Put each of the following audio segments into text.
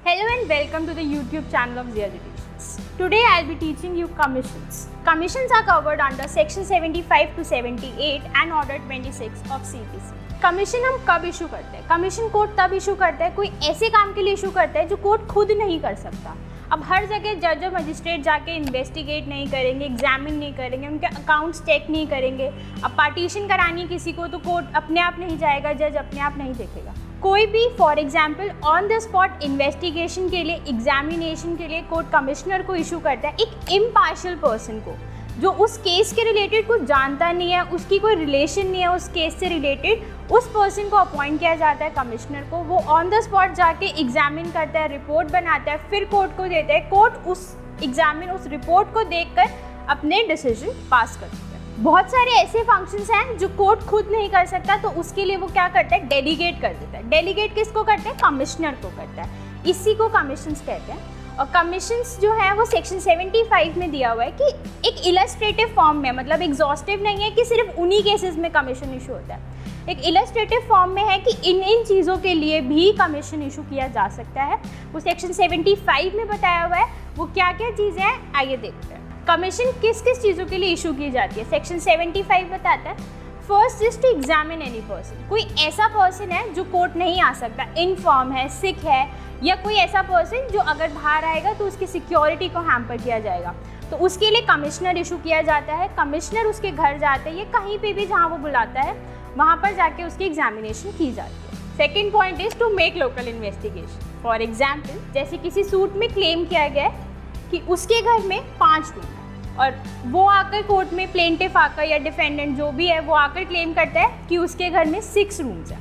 Hello and welcome to the YouTube channel of Zia Education. Today I'll be teaching you commissions. Commissions are covered under section 75 to 78 and order 26 of CPC. Commission हम कब issue करते हैं? Commission court तब issue करता है कोई ऐसे काम के लिए इशू करता है जो कोर्ट खुद नहीं कर सकता। अब हर जगह जज और मजिस्ट्रेट जाके इन्वेस्टिगेट नहीं करेंगे, एग्जामिन नहीं करेंगे, उनके अकाउंट्स चेक नहीं करेंगे। अब पार्टीशन करानी है किसी को तो कोर्ट अपने आप नहीं जाएगा, जज अपने आप नहीं देखेगा। कोई भी for example on the spot investigation के लिए, एग्जामिनेशन के लिए कोर्ट कमिश्नर को इशू करता है, एक इम्पार्शियल पर्सन को जो उस केस के रिलेटेड कुछ जानता नहीं है, उसकी कोई रिलेशन नहीं है उस केस से रिलेटेड, उस पर्सन को अपॉइंट किया जाता है कमिश्नर को। वो ऑन द स्पॉट जाके एग्जामिन करता है, रिपोर्ट बनाता है, फिर कोर्ट को देता है। कोर्ट उस रिपोर्ट को देखकर अपने डिसीजन पास करता है। बहुत सारे ऐसे फंक्शंस हैं जो कोर्ट खुद नहीं कर सकता, तो उसके लिए वो क्या करता है, डेलीगेट कर देता है। डेलीगेट किसको करते हैं? कमिश्नर को करता है। इसी को कमीशंस कहते हैं। और कमीशंस जो है वो सेक्शन 75 में दिया हुआ है कि एक इलस्ट्रेटिव फॉर्म में, मतलब एग्जॉस्टिव नहीं है कि सिर्फ उन्हीं केसेस में कमीशन इशू होता है। एक इलस्ट्रेटिव फॉर्म में है कि इन चीज़ों के लिए भी कमीशन इशू किया जा सकता है। वो सेक्शन 75 में बताया हुआ है। वो क्या क्या चीज़ें हैं आइए देखते हैं। कमीशन किस किस चीज़ों के लिए इशू की जाती है सेक्शन 75 बताता है। First is to examine any person. कोई ऐसा पर्सन है जो कोर्ट नहीं आ सकता, इनफॉर्म है, सिक है, या कोई ऐसा पर्सन जो अगर बाहर आएगा तो उसकी सिक्योरिटी को हैम्पर किया जाएगा, तो उसके लिए कमिश्नर इशू किया जाता है। कमिश्नर उसके घर जाते हैं या कहीं पे भी जहाँ वो बुलाता है वहाँ पर जाके उसकी एग्जामिनेशन की जाती है। Second point is to make local investigation. For example जैसे किसी सूट में क्लेम किया गया है कि उसके घर में 5 रूम है और वो आकर कोर्ट में प्लेंटिफ आकर या डिफेंडेंट जो भी है वो आकर क्लेम करता है कि उसके घर में 6 रूम्स हैं,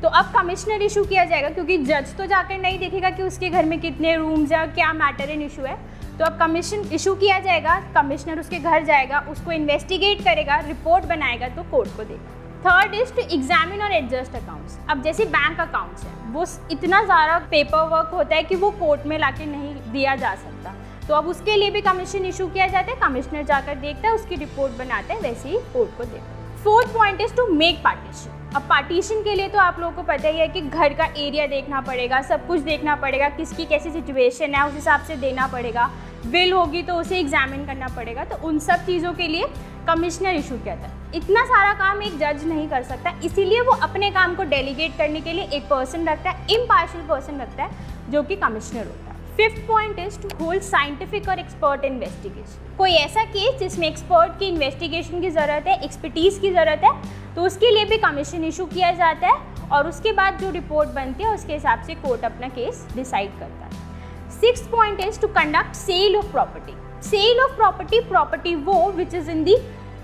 तो अब कमिश्नर इशू किया जाएगा क्योंकि जज तो जाकर नहीं देखेगा कि उसके घर में कितने रूम्स हैं और क्या मैटर इन इशू है। तो अब कमीशन इशू किया जाएगा, कमिश्नर उसके घर जाएगा, उसको इन्वेस्टिगेट करेगा, रिपोर्ट बनाएगा तो कोर्ट को देगा। थर्ड इज टू एग्जामिन और एडजस्ट अकाउंट्स। अब जैसे बैंक अकाउंट्स हैं वो इतना ज़्यादा पेपर वर्क होता है कि वो कोर्ट में लाके नहीं दिया जा सकता, तो अब उसके लिए भी कमीशन इशू किया जाता है। कमिश्नर जाकर देखता है, उसकी रिपोर्ट बनाता है, वैसे ही कोर्ट को देता है। Fourth point is to make partition. अब पार्टीशन के लिए तो आप लोगों को पता ही है कि घर का एरिया देखना पड़ेगा, सब कुछ देखना पड़ेगा, किसकी कैसी सिचुएशन है उस हिसाब से देना पड़ेगा, विल होगी तो उसे एग्जामिन करना पड़ेगा, तो उन सब चीज़ों के लिए कमिश्नर इशू किया था। इतना सारा काम एक जज नहीं कर सकता, इसीलिए वो अपने काम को डेलीगेट करने के लिए एक पर्सन रखता है, इम्पार्शियल पर्सन रखता है जो कि कमिश्नर होता है। Fifth point is to hold scientific और एक्सपर्ट इन्वेस्टिगेशन। कोई ऐसा केस जिसमें एक्सपर्ट की इन्वेस्टिगेशन की ज़रूरत है, एक्सपर्टीज़ की ज़रूरत है, तो उसके लिए भी कमीशन इशू किया जाता है और उसके बाद जो रिपोर्ट बनती है उसके हिसाब से कोर्ट अपना केस डिसाइड करता है। Sixth point is to conduct sale of property. Sale of property वो which is in the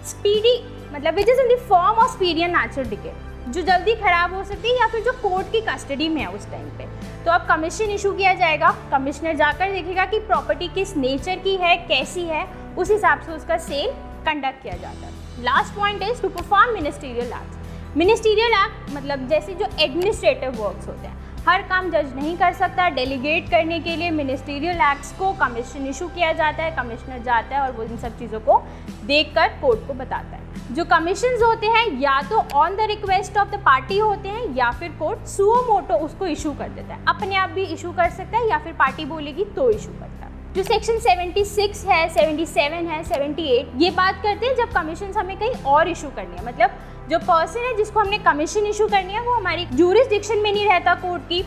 speedy, मतलब which is in the form of speedy and natural decay, जो जल्दी खराब हो सकती है या फिर जो कोर्ट की कस्टडी में है उस टाइम पे, तो अब कमीशन इशू किया जाएगा। कमिश्नर जाकर देखेगा कि प्रॉपर्टी किस नेचर की है, कैसी है, उस हिसाब से उसका सेल कंडक्ट किया जाता है। Last point is to perform ministerial act. Ministerial act मतलब जैसे जो एडमिनिस्ट्रेटिव वर्क्स होते हैं, हर काम जज नहीं कर सकता, डेलीगेट करने के लिए मिनिस्टीरियल एक्ट्स को कमीशन इशू किया जाता है। कमिश्नर जाता है और वो इन सब चीज़ों को देखकर कोर्ट को बताता है। जो कमीशंस होते हैं या तो on the request of the party होते हैं या फिर कोर्ट सुओ मोटो उसको इशू कर देता है, अपने आप भी इशू कर सकता है या फिर पार्टी बोलेगी तो इशू करता है। जो सेक्शन 76 है, 77 है, 78 ये बात करते हैं जब कमीशंस हमें कहीं और इशू करनी है, मतलब जो पर्सन है जिसको हमने कमीशन इशू करनी है वो हमारी ज्यूरिसडिक्शन में नहीं रहता कोर्ट की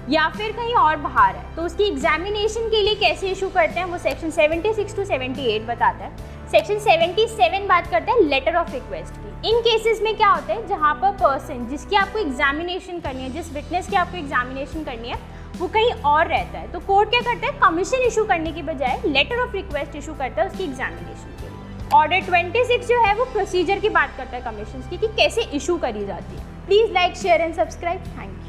या फिर कहीं और बाहर है, तो उसकी एग्जामिनेशन के लिए कैसे इशू करते हैं वो सेक्शन 76 टू 78 बताता है। सेक्शन 77 बात करते हैं लेटर ऑफ रिक्वेस्ट की। इन केसेस में क्या होता है, जहाँ पर पर्सन जिसकी आपको एग्जामिनेशन करनी है, जिस विटनेस की आपको एग्जामिनेशन करनी है वो कहीं और रहता है, तो कोर्ट क्या करता है, कमीशन इशू करने की बजाय लेटर ऑफ रिक्वेस्ट इशू करता है उसकी एग्जामिनेशन के लिए। ऑर्डर 26 जो है वो प्रोसीजर की बात करता है कमीशन की कि कैसे इशू करी जाती है। Please like, share and subscribe. Thank you.